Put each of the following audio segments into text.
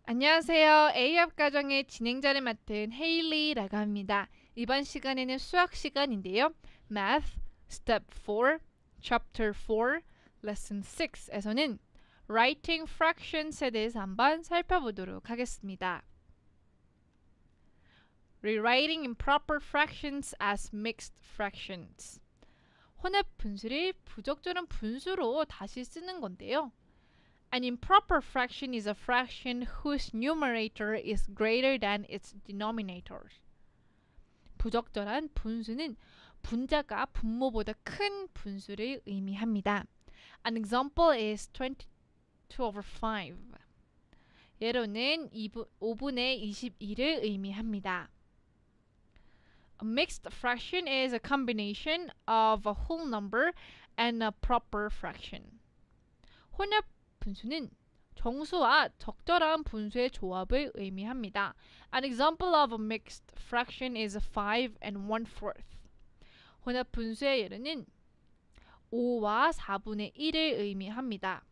안녕하세요. A협 과정의 진행자를 맡은 헤일리라고 합니다. 이번 시간에는 수학 시간인데요. Math, Step 4, Chapter 4, Lesson 6에서는 Writing Fractions에 대해서 한번 살펴보도록 하겠습니다. Rewriting improper fractions as mixed fractions. 혼합 분수를 부적절한 분수로 다시 쓰는 건데요. An improper fraction is a fraction whose numerator is greater than its denominator. 부적절한 분수는 분자가 분모보다 큰 분수를 의미합니다. An example is 22 over 5. 예로는 5분의 21을 의미합니다. A mixed fraction is a combination of a whole number and a proper fraction. 혼합 분수는 정수와 적절한 분수의 조합을 의미합니다. An example of a mixed fraction is 5 and 1/4. 혼합 분수의 예로는 5와 4분의 1을 의미합니다.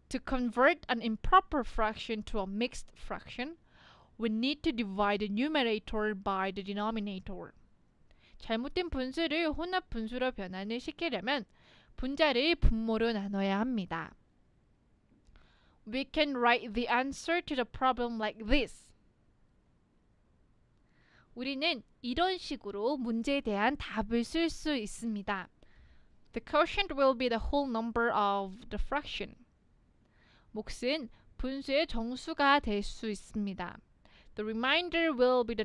To convert an improper fraction to a mixed fraction, we need to divide the numerator by the denominator. 잘못된 분수를 혼합 분수로 변환을 시키려면 분자를 분모로 나눠야 합니다. We can write the answer to the problem like this. 우리는 이런 식으로 문제에 대한 답을 쓸 수 있습니다. The quotient will be the whole number of the fraction. 몫은 분수의 정수가 될 수 있습니다. The remainder will be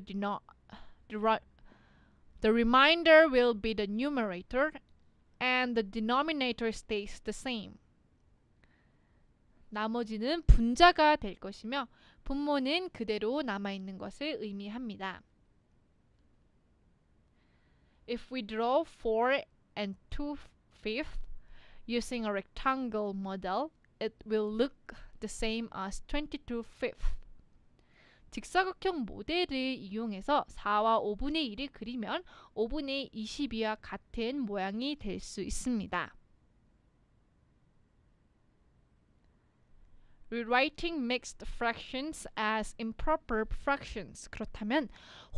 the remainder will be the numerator and the denominator stays the same. 나머지는 분자가 될 것이며 분모는 그대로 남아있는 것을 의미합니다. If we draw 4 and 2/5 using a rectangle model, it will look the same as 22/5. 직사각형 모델을 이용해서 4와 5분의 1을 그리면 5분의 22와 같은 모양이 될 수 있습니다. Rewriting mixed fractions as improper fractions. 그렇다면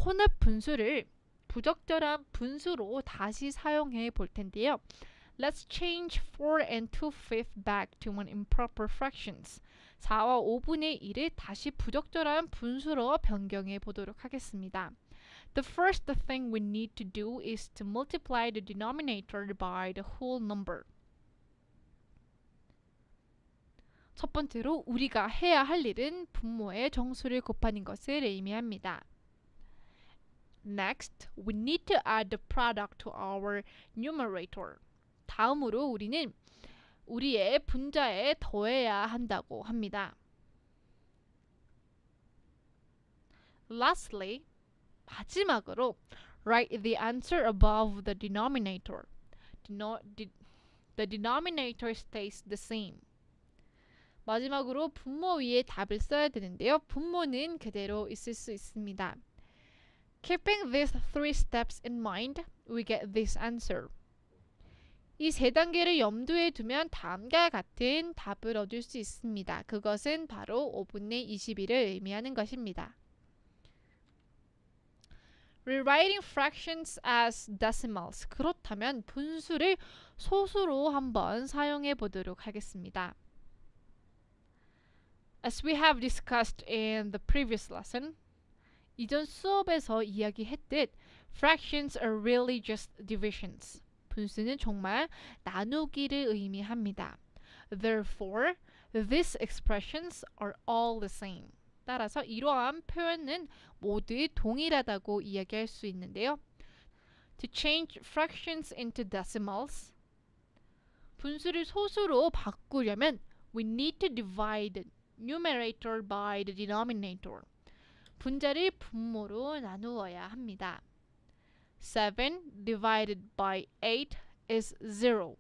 혼합 분수를 부적절한 분수로 다시 사용해 볼 텐데요. Let's change 4 and 2/5 back to an improper fractions. 4와 5분의 1을 다시 부적절한 분수로 변경해 보도록 하겠습니다. The first thing we need to do is to multiply the denominator by the whole number. 첫 번째로 우리가 해야 할 일은 분모의 정수를 곱하는 것을 의미합니다. Next, we need to add the product to our numerator. 다음으로 우리는 우리의 분자에 더해야 한다고 합니다. Lastly, 마지막으로 write the answer above the denominator. The denominator stays the same. 마지막으로 분모 위에 답을 써야 되는데요. 분모는 그대로 있을 수 있습니다. Keeping these three steps in mind, we get this answer. 이 세 단계를 염두에 두면 다음과 같은 답을 얻을 수 있습니다. 그것은 바로 5분의 21을 의미하는 것입니다. Rewriting fractions as decimals. 그렇다면 분수를 소수로 한번 사용해 보도록 하겠습니다. As we have discussed in the previous lesson, 이전 수업에서 이야기했듯 fractions are really just divisions. 분수는 정말 나누기를 의미합니다. Therefore, these expressions are all the same. 따라서 이러한 표현은 모두 동일하다고 이야기할 수 있는데요. To change fractions into decimals, 분수를 소수로 바꾸려면 we need to divide the numerator by the denominator. 분자를 분모로 나누어야 합니다. 7 divided by 8 is 0.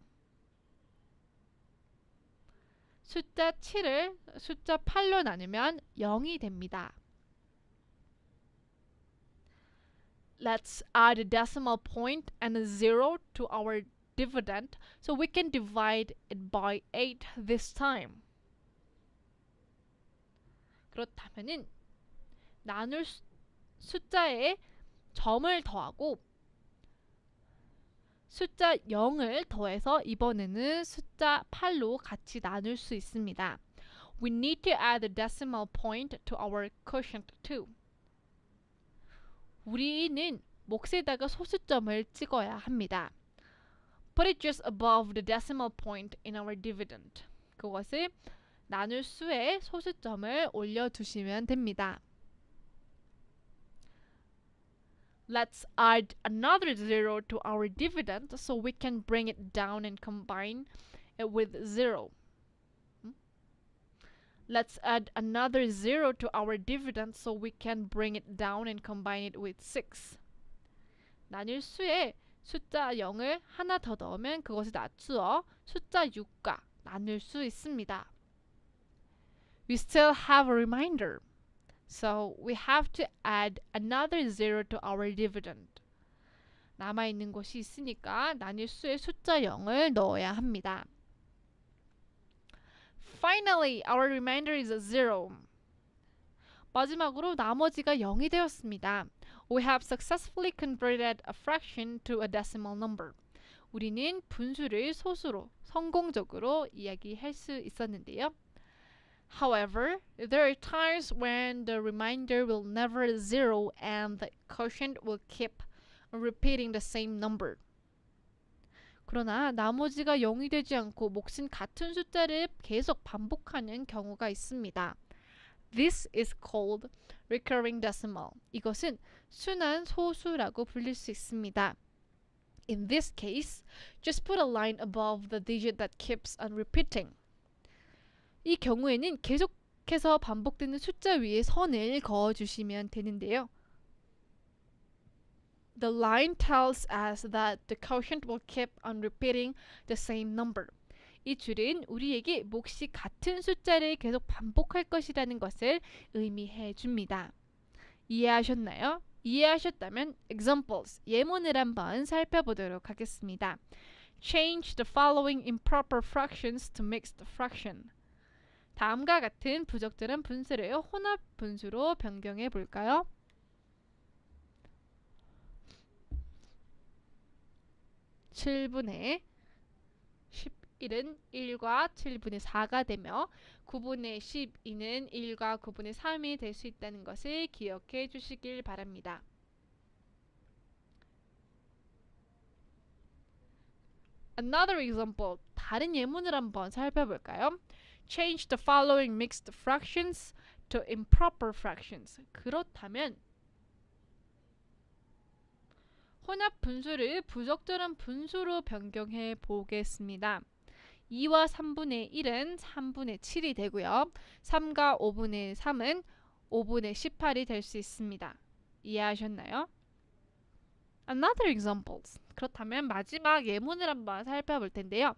숫자 7을 숫자 8로 나누면 0이 됩니다. Let's add a decimal point and a 0 to our dividend, so we can divide it by 8 this time. 그렇다면은 나눌 숫자에 점을 더하고 숫자 0을 더해서 이번에는 숫자 8로 같이 나눌 수 있습니다. We need to add a decimal point to our quotient too. 우리는 몫에다가 소수점을 찍어야 합니다. Put it just above the decimal point in our dividend. 그것을 나눌 수에 소수점을 올려두시면 됩니다. Let's add another zero to our dividend so we can bring it down and combine it with zero. Let's add another zero to our dividend so we can bring it down and combine it with 6. 나눌 수에 숫자 0을 하나 더 넣으면 그것을 낮추어 숫자 6과 나눌 수 있습니다. We still have a remainder, so we have to add another zero to our dividend. 남아있는 것이 있으니까 나눌 수에 숫자 0을 넣어야 합니다. Finally, our remainder is 0. 마지막으로 나머지가 0이 되었습니다. We have successfully converted a fraction to a decimal number. 우리는 분수를 소수로 성공적으로 이야기할 수 있었는데요. However, there are times when the remainder will never zero and the quotient will keep repeating the same number. 그러나 나머지가 0이 되지 않고 몫은 같은 숫자를 계속 반복하는 경우가 있습니다. This is called recurring decimal. 이것은 순환 소수라고 불릴 수 있습니다. In this case, just put a line above the digit that keeps on repeating. 이 경우에는 계속해서 반복되는 숫자 위에 선을 그어주시면 되는데요. The line tells us that the quotient will keep on repeating the same number. 이 줄은 우리에게 몫이 같은 숫자를 계속 반복할 것이라는 것을 의미해 줍니다. 이해하셨나요? 이해하셨다면 examples, 예문을 한번 살펴보도록 하겠습니다. Change the following improper fractions to mixed fraction. 다음과 같은 부적절한 분수를 혼합 분수로 변경해 볼까요? (7분의 11은 1과 7분의 4가 되며 9분의 12는 1과 9분의 3이 될 수 있다는 것을 기억해 주시길 바랍니다. Another example, 다른 예문을 한번 살펴볼까요? Change the following mixed fractions to improper fractions. 그렇다면 혼합 분수를 부적절한 분수로 변경해 보겠습니다. 2와 3분의 1은 3분의 7이 되고요. 3과 5분의 3은 5분의 18이 될 수 있습니다. 이해하셨나요? Another examples. 그렇다면 마지막 예문을 한번 살펴볼 텐데요.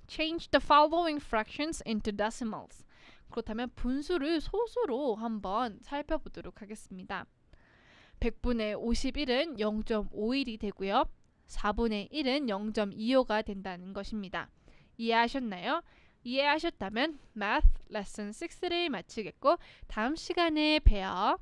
Change the following fractions into decimals. 그렇다면 분수를 소수로 한번 살펴보도록 하겠습니다. 100분의 51은 0.51이 되고요. 4분의 1은 0.25가 된다는 것입니다. 이해하셨나요? 이해하셨다면 Math Lesson 6를 마치겠고 다음 시간에 봬요.